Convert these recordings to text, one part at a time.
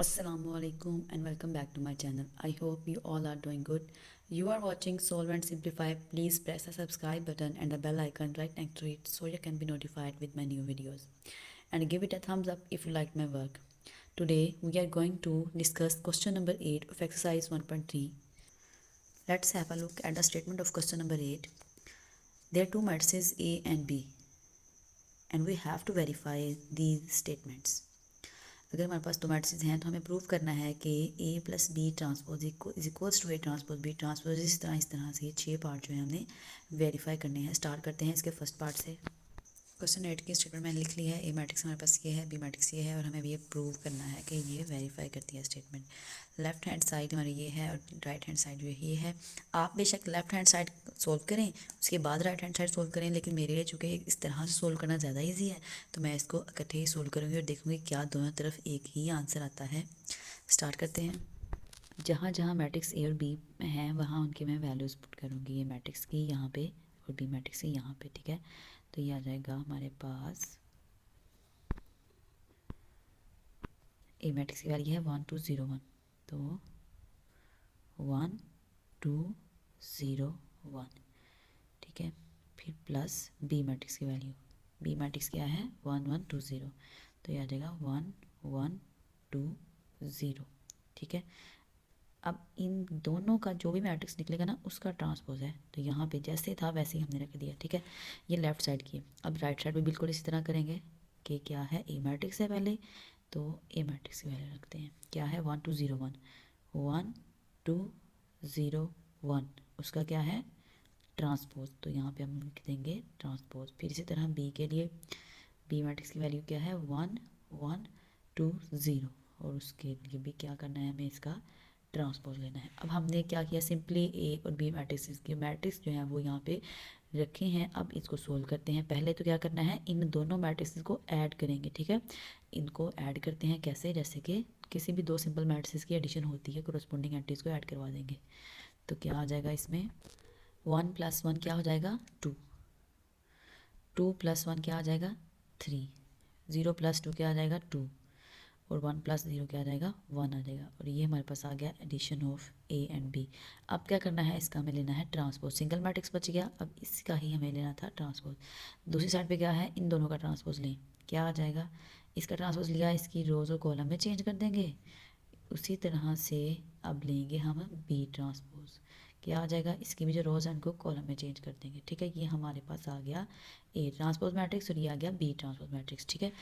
Assalamualaikum and welcome back to my channel. I hope you all are doing good. You are watching Solve and Simplify. Please press the subscribe button and the bell icon right next to it so you can be notified with my new videos. And give it a thumbs up if you like my work. Today we are going to discuss question number 8 of exercise 1.3. Let's have a look at the statement of question number 8. There are two matrices A and B and we have to verify these statements. अगर हमारे पास दो matrices हैं तो हमें prove करना है कि A plus B transpose is equals to A transpose B transpose इस तरह से ये 6 पार्ट जो है हमने वेरीफाई करने हैं। स्टार्ट करते हैं इसके फर्स्ट पार्ट से। क्वेश्चन 8 की स्टेटमेंट मैंने लिख ली है। ए मैट्रिक्स हमारे पास ये है, बी मैट्रिक्स ये है और हमें भी ये प्रूव करना है कि ये वेरीफाई करती है स्टेटमेंट। लेफ्ट हैंड साइड हमारी ये है और राइट हैंड साइड जो ये है। आप बेशक लेफ्ट हैंड साइड सोल्व करें उसके बाद राइट हैंड साइड सोल्व करें, लेकिन मेरे लिए चूँकि इस तरह से सोल्व करना ज़्यादा ईजी है तो मैं इसको इकट्ठे ही सोल्व करूँगी और देखूँगी क्या दोनों तरफ एक ही आंसर आता है। स्टार्ट करते हैं। जहाँ जहाँ मैट्रिक्स ए और बी हैं वहाँ उनके मैं वैल्यूज़ पुट करूँगी। ये मैट्रिक्स की यहाँ पे और बी मैट्रिक्स की यहाँ पे, ठीक है। तो ये आ जाएगा हमारे पास ए मैट्रिक्स की वैल्यू है 1 2 0 1, तो 1 2 0 1, ठीक है। फिर प्लस बी मैट्रिक्स की वैल्यू, बी मैट्रिक्स क्या है 1 1 2 0, तो ये आ जाएगा 1 1 2 0, ठीक है। अब इन दोनों का जो भी मैट्रिक्स निकलेगा ना उसका ट्रांसपोज है, तो यहाँ पे जैसे था वैसे ही हमने रख दिया, ठीक है। ये लेफ्ट साइड की है। अब राइट साइड पे बिल्कुल इसी तरह करेंगे कि क्या है ए मैट्रिक्स है पहले, तो ए मैट्रिक्स की वैल्यू रखते हैं। क्या है 1 2 0 1 1 2 0 1, उसका क्या है ट्रांसपोज, तो यहाँ पे हम लिख देंगे ट्रांसपोज। फिर इसी तरह बी के लिए, बी मैट्रिक्स की वैल्यू क्या है 1 1 2 0 और उसके लिए भी क्या करना है हमें इसका ट्रांसपोज लेना है। अब हमने क्या किया, सिंपली ए और बी मैट्रिक्स के मैट्रिक्स जो हैं वो यहाँ पे रखे हैं। अब इसको सोल्व करते हैं। पहले तो क्या करना है, इन दोनों मैट्रिक्स को ऐड करेंगे, ठीक है। इनको ऐड करते हैं कैसे, जैसे कि किसी भी दो सिंपल मैट्रिक्स की एडिशन होती है, कोरस्पोंडिंग एंट्रीज को ऐड करवा देंगे। तो क्या आ जाएगा इसमें 1 + 1 क्या हो जाएगा 2, 2 + 1 क्या आ जाएगा 3, 0 + 2 क्या आ जाएगा 2 और 1 + 0 क्या आ जाएगा 1 आ जाएगा। और ये हमारे पास आ गया addition of A and B. अब क्या करना है, इसका हमें लेना है ट्रांसपोज। सिंगल मैट्रिक्स बच गया, अब इसका ही हमें लेना था ट्रांसपोज। दूसरी साइड पे क्या है, इन दोनों का ट्रांसपोज लें, क्या आ जाएगा, इसका ट्रांसपोज लिया, इसकी रोज और कॉलम में चेंज कर देंगे। उसी तरह से अब लेंगे हम बी ट्रांसपोज, क्या आ जाएगा, इसकी भी जो रोज है उनको कॉलम में चेंज कर देंगे, ठीक है। ये हमारे पास आ गया ए ट्रांसपोज मैट्रिक्स और ये आ गया बी ट्रांसपोज मैट्रिक्स, ठीक है।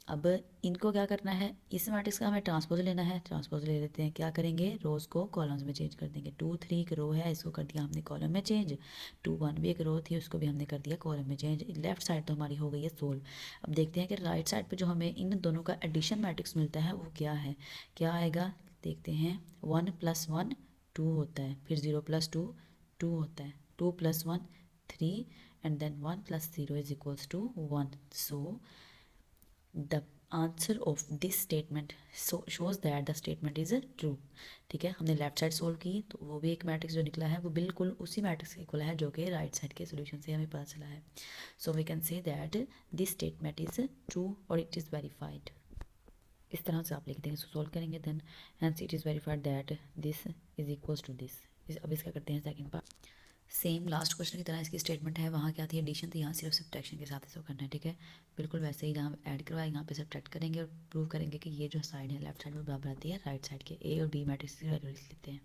अब इनको क्या करना है, इस मैट्रिक्स का हमें ट्रांसपोज लेना है। ट्रांसपोज ले लेते हैं, क्या करेंगे, रोज़ को कॉलम्स में चेंज कर देंगे। 2 3 एक रो है, इसको कर दिया हमने कॉलम में चेंज। 2 1 भी एक रो थी, उसको भी हमने कर दिया कॉलम में चेंज। लेफ्ट साइड तो हमारी हो गई है सोल्व। अब देखते हैं कि राइट साइड पे जो हमें इन दोनों का एडिशन मैट्रिक्स मिलता है वो क्या है, क्या आएगा देखते हैं। 1 + 1 2 होता है, फिर 0 + 2 2 होता है, 2 + 1 3 and then 1 + 0 is equals to 1। So the answer of this statement shows that the statement is true, ठीक है। हमने लेफ्ट साइड सोल्व की तो वो भी एक मैट्रिक्स जो निकला है वो बिल्कुल उसी मैट्रिक्स के इक्वल है जो कि राइट साइड के सोल्यूशन से हमें पता चला है। So we can say that this statement is true और इट इज़ वेरीफाइड। इस तरह से आप लिख देंगे, सोल्व करेंगे, then hence it is verified that this is equals to this. अब इसका करते हैं second part. Same last question की तरह इसकी स्टेटमेंट है, वहाँ क्या थी एडिशन थी, यहाँ सिर्फ सब्ट्रैक्शन के साथ इसको करना है, ठीक है। बिल्कुल वैसे ही जहाँ ऐड करवाया यहाँ पे सब्ट्रैक्ट करेंगे और प्रूव करेंगे कि ये जो साइड है लेफ्ट साइड में बराबर आती है राइट साइड के। ए और बी मैट्रिक्स की वैल्यू लिख लेते हैं।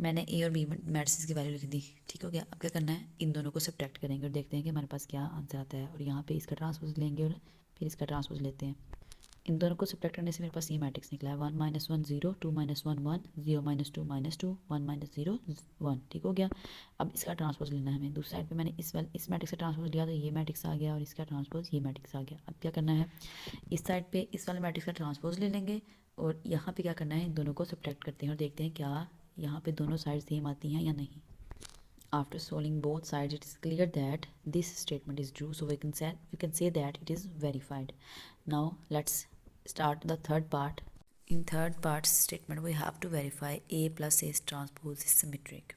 मैंने ए और बी मैट्रिक्स की वैल्यू लिख दी, ठीक हो गया। अब क्या करना है, इन दोनों को सब्ट्रैक्ट करेंगे और देखते हैं कि हमारे पास क्या आंसर आता है। और यहाँ पे इसका ट्रांसपोज लेंगे और फिर इसका ट्रांसपोज लेते हैं। इन दोनों को सब्ट्रैक्ट करने से मेरे पास ये मैट्रिक्स निकला है 1 - 1 0 2 - 1 1 0 - 2 - 2 1 - 0 1, ठीक हो गया। अब इसका ट्रांसपोज लेना है हमें। दूसरी साइड पे मैंने इस मैट्रिक्स का ट्रांसपोज लिया तो ये मैट्रिक्स आ गया और इसका ट्रांसपोज ये मैट्रिक्स आ गया। अब क्या करना है, इस साइड पे इस वाले मैट्रिक्स का ट्रांसपोज ले लेंगे और यहाँ पे क्या करना है, इन दोनों को सब्ट्रैक्ट करते हैं और देखते हैं क्या यहाँ पे दोनों साइड सेम आती हैं या नहीं। After solving both sides, it is clear that this statement is true, so we can say that it is verified. Now let's start the third part. In third part statement, we have to verify A plus A transpose is symmetric.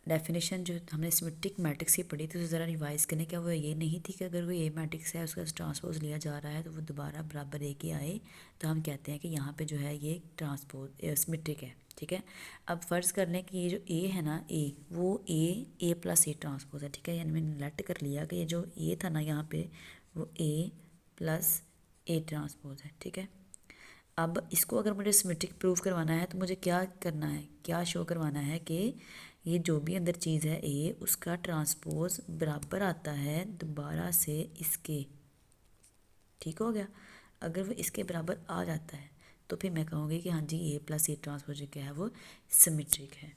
Definition जो हमने symmetric matrix की पढ़ी थी, तो ज़रा revise करने क्या वो ये नहीं थी कि अगर कोई ए मैट्रिक्स है उसका ट्रांसपोज लिया जा रहा है तो वो दोबारा बराबर ए के आए, तो हम कहते हैं कि यहाँ पे जो है ये ट्रांसपोज सिमेट्रिक है। ठीक है, अब फ़र्ज़ कर लें कि ये जो ए है ना, ए वो ए प्लस ए ट्रांसपोज है। ठीक है, यानी मैंने लेट कर लिया कि ये जो ए था ना यहाँ पे वो ए प्लस ए ट्रांसपोज है। ठीक है, अब इसको अगर मुझे सिमेट्रिक प्रूव करवाना है तो मुझे क्या करना है, क्या शो करवाना है कि ये जो भी अंदर चीज़ है ए, उसका ट्रांसपोज बराबर आता है दोबारा से इसके। ठीक हो गया, अगर वो इसके बराबर आ जाता है तो फिर मैं कहूँगी कि हाँ जी ए प्लस ए ट्रांसपोज जो क्या है वो सिमेट्रिक है।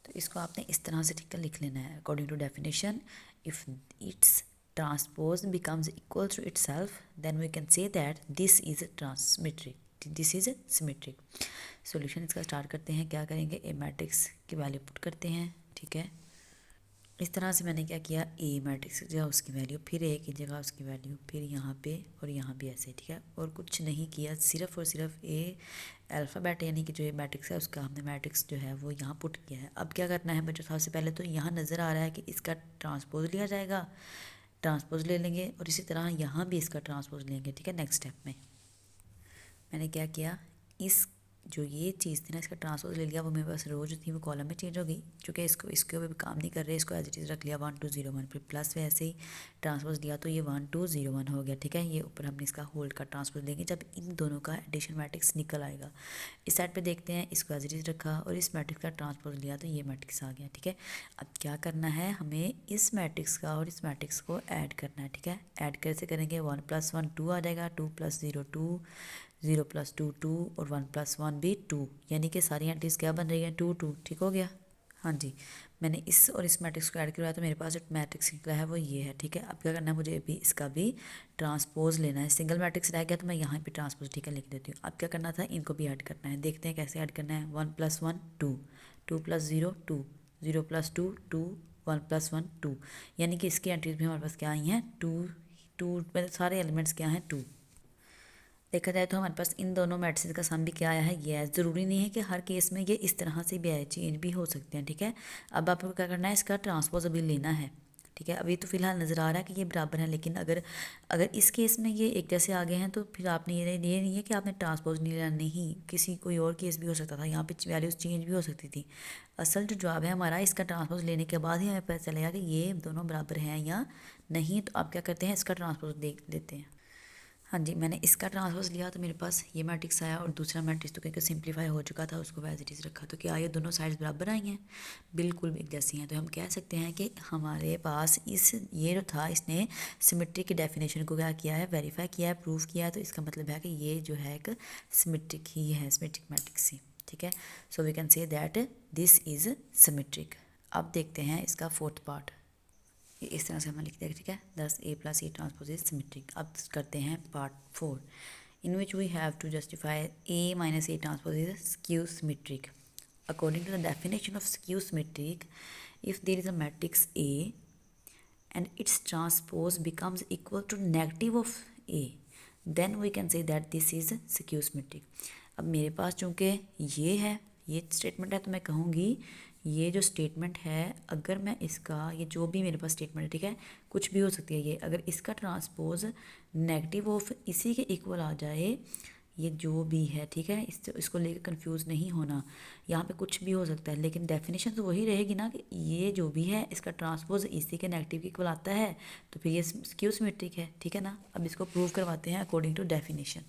तो इसको आपने इस तरह से ठीक है लिख लेना है, according to definition if its transpose becomes equal to itself then we can say that this is symmetric, this is symmetric. Solution इसका स्टार्ट करते हैं, क्या करेंगे, ए मैट्रिक्स की वैल्यू पुट करते हैं। ठीक है, इस तरह से मैंने क्या किया, ए मैट्रिक्स की जगह उसकी वैल्यू, फिर ए की जगह उसकी वैल्यू, फिर यहाँ पे और यहाँ भी ऐसे। ठीक है, और कुछ नहीं किया, सिर्फ और सिर्फ ए अल्फ़ाबेट यानी कि जो ये मैट्रिक्स है उसका हमने मैट्रिक्स जो है वो यहाँ पुट किया है। अब क्या करना है बच्चों, सबसे पहले तो यहाँ नज़र आ रहा है कि इसका ट्रांसपोज लिया जाएगा, ट्रांसपोज ले लेंगे, और इसी तरह यहाँ भी इसका ट्रांसपोज लेंगे। ठीक है, नेक्स्ट स्टेप में मैंने क्या किया, इस जो ये चीज़ थी ना इसका ट्रांसपोज ले लिया, वो मेरे पास रो जो थी वो कॉलम में चेंज हो गई, क्योंकि इसके ऊपर काम नहीं कर रहे, इसको एज इट इज़ रख लिया 1 2 0 1, फिर प्लस में ऐसे ही ट्रांसपोज लिया तो ये 1 2 0 1 हो गया। ठीक है, ये ऊपर हमने इसका होल्ड का ट्रांसपोज लेंगे जब इन दोनों का एडिशन मैट्रिक्स निकल आएगा। इस साइड पे देखते हैं, इसको एज इट इज़ रखा और इस मैट्रिक्स का ट्रांसपोज लिया तो ये मैट्रिक्स आ गया। ठीक है, अब क्या करना है, हमें इस मैट्रिक्स का और इस मैट्रिक्स को ऐड करना है। ठीक है, ऐड कैसे करेंगे, 1 + 1 2 आ जाएगा, 2 + 0 2, 0 + 2 2 और 1 + 1 भी 2, यानी कि सारी एंट्रीज क्या बन रही है 2 2। ठीक हो गया, हाँ जी, मैंने इस और इस मैट्रिक्स को ऐड करवाया तो मेरे पास जो मैट्रिक्स निकला है वो ये है। ठीक है, अब क्या करना है, मुझे भी इसका भी ट्रांसपोज लेना है, सिंगल मैट्रिक्स रह गया तो मैं यहाँ पे ट्रांसपोज ठीक है लिख देती हूँ। अब क्या करना था, इनको भी ऐड करना है, देखते हैं कैसे ऐड करना है। 1 + 1 2, 2 + 0 2, 0 + 2 2, 1 + 1 2, यानी कि इसकी एंट्रीज भी हमारे पास क्या आई हैं 2 2, सारे एलिमेंट्स क्या हैं 2। देखा जाए तो हमारे पास इन दोनों मैट्रिक्स का सम भी क्या आया है, ये है। ज़रूरी नहीं है कि हर केस में ये इस तरह से भी आए, चेंज भी हो सकते हैं। ठीक है, अब आपको क्या करना है, इसका ट्रांसपोज अभी लेना है। ठीक है, अभी तो फिलहाल नज़र आ रहा है कि ये बराबर है, लेकिन अगर अगर इस केस में ये एक जैसे आ गए हैं तो फिर आपने ये नहीं है कि आपने ट्रांसपोज नहीं लेना, नहीं, किसी कोई और केस भी हो सकता था, यहाँ पे वैल्यूज़ चेंज भी हो सकती थी। असल जो जवाब है हमारा, इसका ट्रांसपोज लेने के बाद ही हमें पता चलेगा कि ये दोनों बराबर हैं या नहीं। तो आप क्या करते हैं, इसका ट्रांसपोज देख लेते हैं। हाँ जी, मैंने इसका ट्रांसपोज लिया तो मेरे पास ये मैट्रिक्स आया, और दूसरा मैट्रिक्स तो क्योंकि सिंप्लीफाई हो चुका था उसको एज इट इज़ रखा। तो क्या ये दोनों साइड्स बराबर आई हैं, बिल्कुल एक जैसी हैं। तो हम कह सकते हैं कि हमारे पास ये जो था, इसने सिमेट्री की डेफिनेशन को क्या किया है, वेरीफाई किया है, प्रूव किया है। तो इसका मतलब है कि ये जो है एक सिमेट्रिक ही है, सिमेट्रिक मैट्रिक्स ही। ठीक है, so we can say that this is symmetric. अब देखते हैं इसका फोर्थ पार्ट, इस तरह से हमें लिख देंगे। ठीक है, दस A + E transpose is symmetric. अब करते हैं part 4, in which we have to justify A - A transpose is skew symmetric. According to the definition of skew symmetric, if there is a matrix A and its transpose becomes equal to negative of A, then we can say that this is skew symmetric। अब मेरे पास चूँकि ये है, ये statement है, तो मैं कहूँगी ये जो स्टेटमेंट है, अगर मैं इसका, ये जो भी मेरे पास स्टेटमेंट है, ठीक है, कुछ भी हो सकती है ये, अगर इसका ट्रांसपोज नेगेटिव ऑफ इसी के इक्वल आ जाए, ये जो भी है, ठीक है, इसको लेकर कंफ्यूज नहीं होना, यहाँ पे कुछ भी हो सकता है, लेकिन डेफिनेशन तो वही रहेगी ना कि ये जो भी है इसका ट्रांसपोज इसी के नेगेटिव के इक्वल आता है, तो फिर ये स्क्यू सिमेट्रिक है। ठीक है ना, अब इसको प्रूव करवाते हैं अकॉर्डिंग टू डेफिनेशन।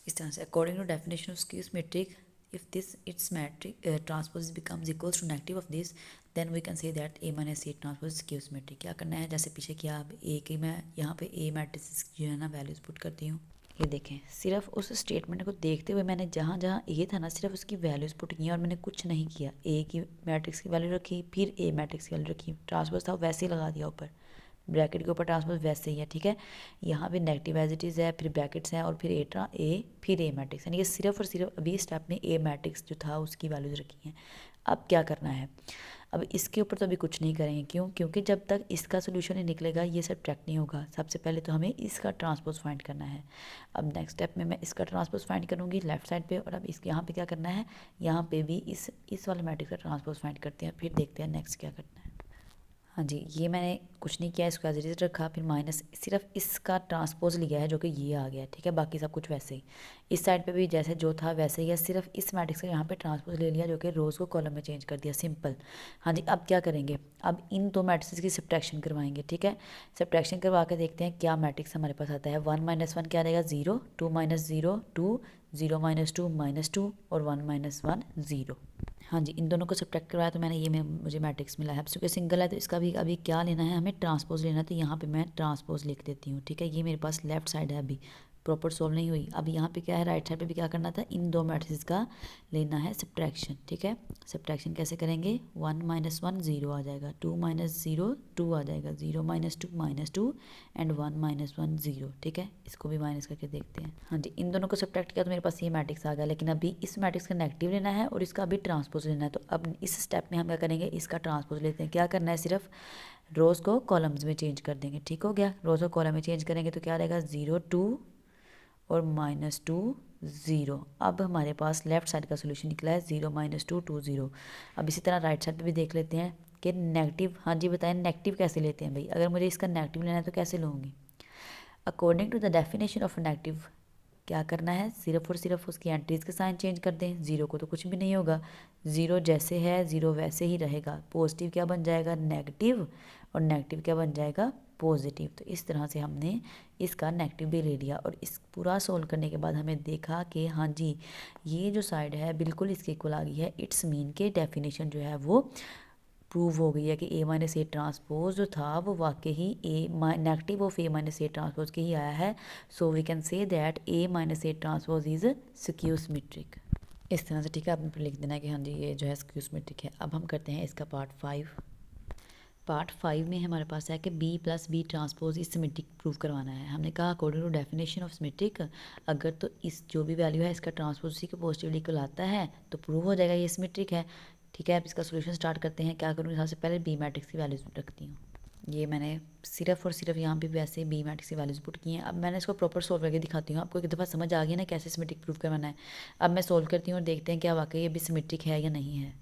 इस तरह से, according to definition of skew symmetric, if this its matrix transpose becomes equals to negative of this, then we can say that A - A transpose is skew symmetric। क्या करना है, जैसे पीछे किया, अब ए की मैं यहाँ पे ए मैट्रिक्स जो है ना वैल्यूज पुट करती हूँ। ये देखें, सिर्फ उस स्टेटमेंट को देखते हुए मैंने जहाँ जहाँ ए था ना सिर्फ उसकी वैल्यूज़ पुट की और मैंने कुछ नहीं किया। ए की मैट्रिक्स की वैल्यू रखी, फिर ए मैट्रिक्स की वैल्यू रखी, ट्रांसपोज था वैसे ही लगा दिया ऊपर, ब्रैकेट के ऊपर ट्रांसपोज वैसे ही है, ठीक है। यहाँ पे नेगेटिव एज इट इज़ है, फिर ब्रैकेट्स हैं और फिर ए फिर ए मैट्रिक्स, यानी कि सिर्फ और सिर्फ अभी स्टेप में ए मैट्रिक्स जो था उसकी वैल्यूज़ रखी हैं। अब क्या करना है, अब इसके ऊपर तो अभी कुछ नहीं करेंगे, क्यों? क्योंकि जब तक इसका सोल्यूशन नहीं निकलेगा ये सब्ट्रैक्ट नहीं होगा। सबसे पहले तो हमें इसका ट्रांसपोज फाइंड करना है। अब नेक्स्ट स्टेप में मैं इसका ट्रांसपोज फाइंड करूँगी लेफ्ट साइड पे, और अब इस यहाँ पे क्या करना है, यहाँ पे भी इस वाले मैट्रिक्स का ट्रांसपोज फाइंड करते हैं, फिर देखते हैं नेक्स्ट क्या करना है। हाँ जी, ये मैंने कुछ नहीं किया, इसको एज इट इज़ रखा, फिर माइनस सिर्फ इसका ट्रांसपोज लिया है जो कि ये आ गया, ठीक है। बाकी सब कुछ वैसे ही, इस साइड पे भी जैसे जो था वैसे ही है, सिर्फ इस मैट्रिक्स का यहाँ पे ट्रांसपोज ले लिया जो कि रोज़ को कॉलम में चेंज कर दिया, सिंपल। हाँ जी, अब क्या करेंगे, अब इन दो मैट्रिक्स की सब्ट्रैक्शन करवाएंगे, ठीक है। सब्ट्रैक्शन करवा के देखते हैं क्या मैट्रिक्स हमारे पास आता है। 1 - 1 क्या रहेगा, 0, 2 - 0 2, 0 - 2 -2 और 1 - 1 0। हाँ जी, इन दोनों को सब्ट्रैक्ट करवाया तो मैंने ये मुझे मैट्रिक्स मिला है। क्योंकि सिंगल है तो इसका भी अभी क्या लेना है, हमें ट्रांसपोज लेना है, तो यहाँ पे मैं ट्रांसपोज लिख देती हूँ, ठीक है। ये मेरे पास लेफ्ट साइड है, अभी प्रॉपर सोल्व नहीं हुई। अब यहाँ पे क्या है, राइट साइड पे भी क्या करना था, इन दो मैट्रिक्स का लेना है सब्ट्रैक्शन, ठीक है। सब्ट्रैक्शन कैसे करेंगे, 1 - 1 0 आ जाएगा, 2 - 0 2 आ जाएगा, 0 - 2 -2 एंड 1 - 1 0, ठीक है। इसको भी माइनस करके देखते हैं। हाँ जी, इन दोनों को सब्ट्रैक्ट किया तो मेरे पास ये मैट्रिक्स आ गया, लेकिन अभी इस मैट्रिक्स का नेगेटिव लेना है और इसका अभी ट्रांसपोज लेना है। तो अब इस स्टेप में हम क्या करेंगे, इसका ट्रांसपोज लेते हैं। क्या करना है, सिर्फ रोज़ को कॉलम्स में चेंज कर देंगे, ठीक हो गया। रोज़ को कॉलम में चेंज करेंगे तो क्या रहेगा, 0 2 और -2 0। अब हमारे पास लेफ्ट साइड का सोल्यूशन निकला है 0 - 2 2 0। अब इसी तरह राइट साइड पे भी देख लेते हैं कि नेगेटिव, हाँ जी बताएं नेगेटिव कैसे लेते हैं भाई। अगर मुझे इसका नेगेटिव लेना है तो कैसे लूँगी, according to the definition of negative क्या करना है, सिर्फ और सिर्फ उसकी एंट्रीज के साइन चेंज कर दें। 0 को तो कुछ भी नहीं होगा, 0 जैसे है 0 वैसे ही रहेगा। पॉजिटिव क्या बन जाएगा, नेगेटिव, और नेगेटिव क्या बन जाएगा, पॉजिटिव। तो इस तरह से हमने इसका नेगेटिव भी ले लिया, और इस पूरा सोल्व करने के बाद हमें देखा कि हाँ जी ये जो साइड है बिल्कुल इसके इक्वल आ गई है। इट्स मीन के डेफिनेशन जो है वो प्रूव हो गई है कि A - A ट्रांसपोज जो था वो वाकई ही negative of A - A transpose के ही आया है। So we can say that A - A transpose is skew symmetric. इस तरह से, ठीक है, आपने लिख देना है कि हाँ जी ये जो है स्क्यू सिमेट्रिक है। अब हम करते हैं इसका पार्ट 5। पार्ट 5 में हमारे पास है कि B + B transpose is symmetric prove करवाना है। हमने कहा according to definition of symmetric, अगर तो इस जो भी वैल्यू है इसका ट्रांसपोज उसी के पॉजिटिवली इक्वल आता है तो प्रूव हो जाएगा ये सिमेट्रिक है, ठीक है। अब इसका सोल्यूशन स्टार्ट करते हैं। क्या करूँगी, सबसे पहले बी मैट्रिक्स की वैल्यूज रखती हूँ। ये मैंने सिर्फ और सिर्फ यहाँ पे वैसे बी मैट्रिक्स की वैल्यूज पुट की हैं। अब मैंने इसको प्रॉपर सोल्व करके दिखाती हूँ, आपको एक दफ़ा समझ आ गई ना कैसे सिमेट्रिक प्रूव करवाना है। अब मैं सोल्व करती हूँ और देखते हैं क्या वाकई ये भी सिमेट्रिक है या नहीं है।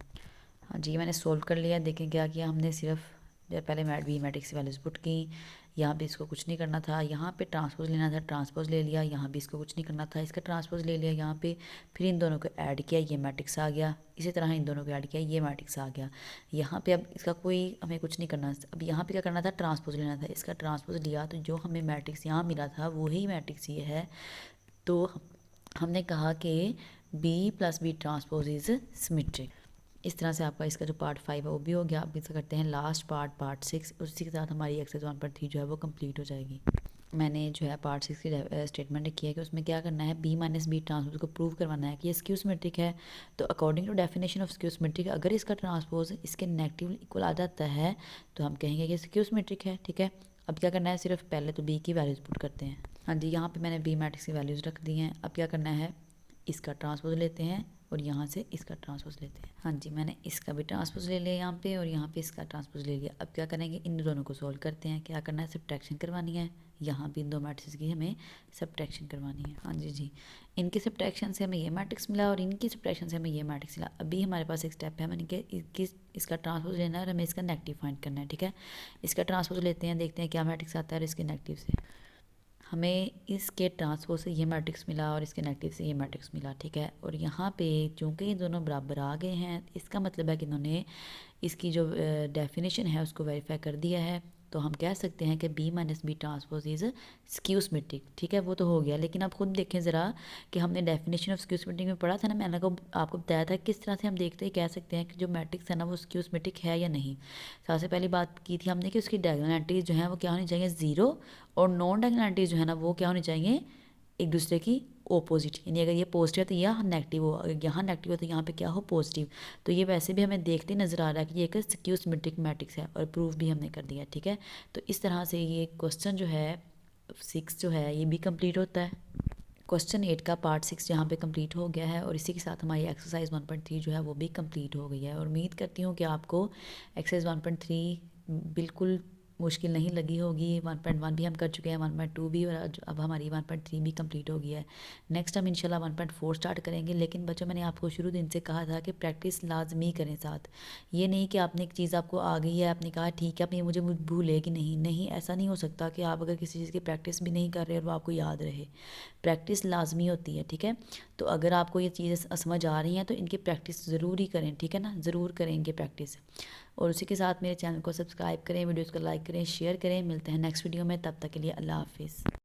हाँ जी, मैंने सोल्व कर लिया। देखें क्या किया हमने, सिर्फ पहले बी मैट्रिक्स की वैल्यूज पुट की। यहाँ पे इसको कुछ नहीं करना था, यहाँ पे ट्रांसपोज लेना था, ट्रांसपोज ले लिया। यहाँ भी इसको कुछ नहीं करना था, इसका ट्रांसपोज ले लिया यहाँ पे। फिर इन दोनों को ऐड किया, ये मैट्रिक्स आ गया। इसी तरह इन दोनों को ऐड किया, ये मैट्रिक्स आ गया। यहाँ पे अब इसका कोई हमें कुछ नहीं करना। अब यहाँ पे क्या करना था, ट्रांसपोज लेना था। इसका ट्रांसपोज लिया तो जो हमें मैट्रिक्स यहाँ मिला था वही मैट्रिक्स ये है। तो हमने कहा कि B + B transpose is symmetric. इस तरह से आपका इसका जो पार्ट 5 है वो भी हो गया। अब इसका करते हैं लास्ट पार्ट 6। उसी के साथ हमारी एक्सरसाइज 1/3 जो है वो कंप्लीट हो जाएगी। मैंने जो है पार्ट 6 की स्टेटमेंट लिखी है कि उसमें क्या करना है, B - B ट्रांसपोज को प्रूव करवाना है कि ये स्क्यू सिमेट्रिक है। तो according to definition of skew symmetric, अगर इसका ट्रांसपोज इसके नेगेटिव इक्वल आ जाता है तो हम कहेंगे कि स्क्यू सिमेट्रिक है, ठीक है। अब क्या करना है, सिर्फ पहले तो B की वैल्यूज पुट करते हैं। हाँ जी, यहाँ पे मैंने B मैट्रिक्स की वैल्यूज़ रख दी हैं। अब क्या करना है, इसका ट्रांसपोज लेते हैं और यहाँ से इसका ट्रांसपोज लेते हैं। हाँ जी, मैंने इसका भी ट्रांसपोज ले लिया यहाँ पे, और यहाँ पे इसका ट्रांसपोज ले लिया। अब क्या करेंगे, इन दोनों को सॉल्व करते हैं। क्या करना है, सब्ट्रैक्शन करवानी है। यहाँ भी इन दो मैट्रिक्स की हमें सब्ट्रैक्शन करवानी है। हाँ जी, इनके सब्ट्रैक्शन से हमें ये मैट्रिक्स मिला और इनकी सब्ट्रैक्शन से हमें ये मैट्रिक्स मिला। अभी हमारे पास एक स्टेप है, मैंने कि इसका ट्रांसपोज लेना है और हमें इसका नेगेटिव फाइंड करना है, ठीक है। इसका ट्रांसपोज लेते हैं, देखते हैं क्या मैट्रिक्स आता है। और इसके नेगेटिव से हमें इसके ट्रांसपोज से ये मैट्रिक्स मिला और इसके नेगेटिव से ये मैट्रिक्स मिला, ठीक है। और यहाँ पे चूँकि ये दोनों बराबर आ गए हैं, इसका मतलब है कि इन्होंने इसकी जो डेफिनेशन है उसको वेरीफाई कर दिया है। तो हम कह सकते हैं कि B - B transpose is skew symmetric, ठीक है। वो तो हो गया, लेकिन आप खुद देखें ज़रा कि हमने डेफिनेशन ऑफ स्क्यू सिमेट्रिक में पढ़ा था ना, मैंने आपको बताया था किस तरह से हम देखते ही कह सकते हैं कि जो मैट्रिक्स है ना वो स्क्यू सिमेट्रिक है या नहीं। सबसे पहली बात की थी हमने कि उसकी डायगोनल एंट्रीज जो हैं वो क्या होनी चाहिए, 0, और नॉन डायगोनल एंट्रीज जो है ना वो क्या होनी चाहिए, एक दूसरे की ऑपोजिट, यानी अगर ये पॉजिटिव है तो यहाँ नेगेटिव हो, अगर यहाँ नेगेटिव हो तो यहाँ पे क्या हो पॉजिटिव। तो ये वैसे भी हमें देखते नज़र आ रहा है कि ये एक स्क्यू सिमेट्रिक मैट्रिक्स है और प्रूफ भी हमने कर दिया, ठीक है। तो इस तरह से ये क्वेश्चन जो है 6 जो है ये भी कंप्लीट होता है। क्वेश्चन 8 का पार्ट 6 यहाँ पे कंप्लीट हो गया है और इसी के साथ हमारी एक्सरसाइज 1.3 जो है वो भी कंप्लीट हो गई है। और उम्मीद करती हूँ कि आपको एक्सरसाइज 1.3 बिल्कुल मुश्किल नहीं लगी होगी। 1.1 भी हम कर चुके हैं, 1.2 भी, और अब हमारी 1.3 भी कंप्लीट हो गई है। नेक्स्ट हम इंशाल्लाह 1.4 स्टार्ट करेंगे। लेकिन बच्चों मैंने आपको शुरू दिन से कहा था कि प्रैक्टिस लाजमी करें साथ। ये नहीं कि आपने एक चीज़ आपको आ गई है, आपने कहा ठीक है अब ये मुझे भूलेगी नहीं, नहीं ऐसा नहीं हो सकता कि आप अगर किसी चीज़ की प्रैक्टिस भी नहीं कर रहे और वो आपको याद रहे। प्रैक्टिस लाजमी होती है, ठीक है। तो अगर आपको ये चीज़ें समझ आ रही हैं तो इनकी प्रैक्टिस ज़रूर ही करें, ठीक है ना, ज़रूर करेंगे प्रैक्टिस। और उसी के साथ मेरे चैनल को सब्सक्राइब करें, वीडियोज़ को लाइक करें, शेयर करें। मिलते हैं नेक्स्ट वीडियो में, तब तक के लिए अल्लाह हाफिज़।